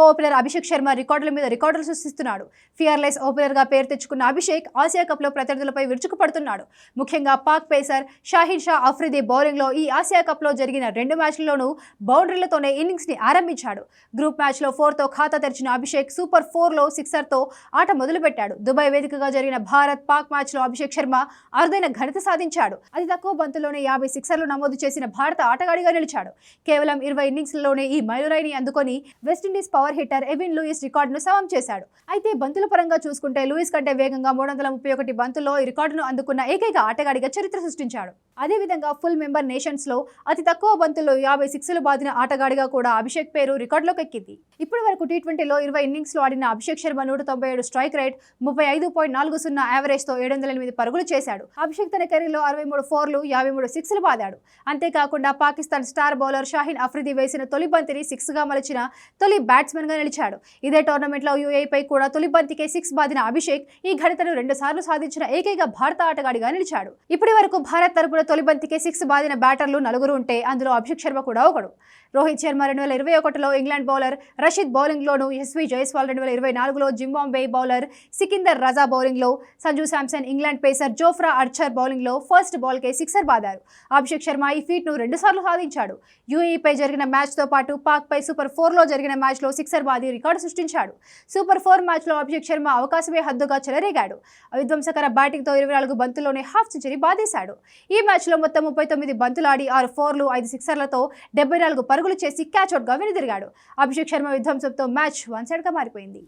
Opener Abhishek Sharma రికార్డుల మీద రికార్డులు సృష్టిస్తున్నాడు. ఫియర్లెస్ ఓపెనర్ గా పేరు తెచ్చుకున్న అభిషేక్ ఆసియా కప్ లో ప్రత్యర్థులపై విరుచుకుపడుతున్నాడు. ముఖ్యంగా పాక్ పేసర్ షాహిన్ షా అఫ్రిది బౌలింగ్ లో ఈ ఆసియా కప్ లో జరిగిన 2 మ్యాచ్లలోనూ బౌండరీలతోనే ఇన్నింగ్స్ ని ఆరంభించాడు. గ్రూప్ మ్యాచ్ లో 4 తో ఖాతా తెరిచిన అభిషేక్ సూపర్ 4 లో 6 తో ఆట మొదలుపెట్టాడు. దుబాయ్ వేదికగా జరిగిన భారత్ పాక్ మ్యాచ్ లో అభిషేక్ శర్మ అరుదైన ఘనత సాధించాడు. అతి తక్కువ బంతుల్లోనే 50 సిక్సర్లు నమోదు చేసిన భారత ఆటగాడిగా నిలిచాడు. కేవలం 20 ఇన్నింగ్స్లలోనే ఈ మైలురాయిని అందుకొని West Indies power hitter Evin Louis రికార్డును సమం చేశాడు. అయితే బంతుల పరంగా చూసుకుంటే లూయిస్ కంటే వేగంగా 331 బంతుల్లో ఈ రికార్డును అందుకున్న ఏకైక ఆటగాడిగా చరిత్ర సృష్టించాడు. అదేవిధంగా ఫుల్ మెంబర్ నేషన్స్ లో అతి తక్కువ బంతుల్లో 50 సిక్స్లు బాదిన ఆటగాడిగా కూడా అభిషేక్ పేరు రికార్డులోకి ఎక్కింది. ఇప్పటి వరకు టీ20లో 20 ఇన్నింగ్స్ లో ఆడిన Abhishek Sharma 197 strike rate, 35.40 average తో 708 పరుగులు చేశాడు. అభిషేక్ తన కెరీర్లో 63 4లు, 53 సిక్స్లు బాదాడు. అంతేకాకుండా పాకిస్తాన్ స్టార్ బౌలర్ షాహిన్ అఫ్రిది వేసిన తొలి బంతిని 6 గా మలిచిన తొలి బ్యాట్స్మెన్ గా నిలిచాడు. ఇదే టోర్నమెంట్ లో యూఏఈపై కూడా తొలి బంతికే 6 బాదిన అభిషేక్ ఈ ఘనతను 2 సార్లు సాధించిన ఏకైక భారత ఆటగాడిగా నిలిచాడు. ఇప్పటి వరకు భారత్ తరపున తొలి బంతికే 6 బాదిన బ్యాటర్లు 4 ఉంటే అందులో అభిషేక్ శర్మ కూడా ఒకడు. రోహిత్ శర్మ 2021లో ఇంగ్లాండ్ బౌలర్ రషీద్ బౌలింగ్ లోను, యశ్వి జైస్వాల్ 2024లో Zimbabwe bowler Sikandar Raza bowling లో, Sanju Samson England pacer Jofra Archer bowling లో ఫస్ట్ బాల్ కే 6 బాదారు. అభిషేక్ శర్మ ఈ ఫీట్ ను 2 సార్లు సాధించాడు. యూఏఈపై జరిగిన మ్యాచ్ తో పాటు పాక్ పై సూపర్ 4 లో జరిగిన మ్యాచ్ లో 6 బాది రికార్డు సృష్టించాడు. సూపర్ 4 మ్యాచ్ లో అభిషేక్ శర్మ అవకాశమే హద్దుగా చెలరేగాడు. విధ్వంసకర బ్యాటింగ్ తో 24 బంతుల్లోనే హాఫ్ సెంచరీ బాదేశాడు. ఈ మ్యాచ్ లో మొత్తం 39 బంతులాడి 6 4లు, 5 సిక్సర్లతో 74 పరుగులు చేసి క్యాచ్ అవుట్ గా వెనుదిరిగాడు. అభిషేక్ శర్మ విధ్వంసంతో మ్యాచ్ 1 సైడ్ గా మారిపోయింది.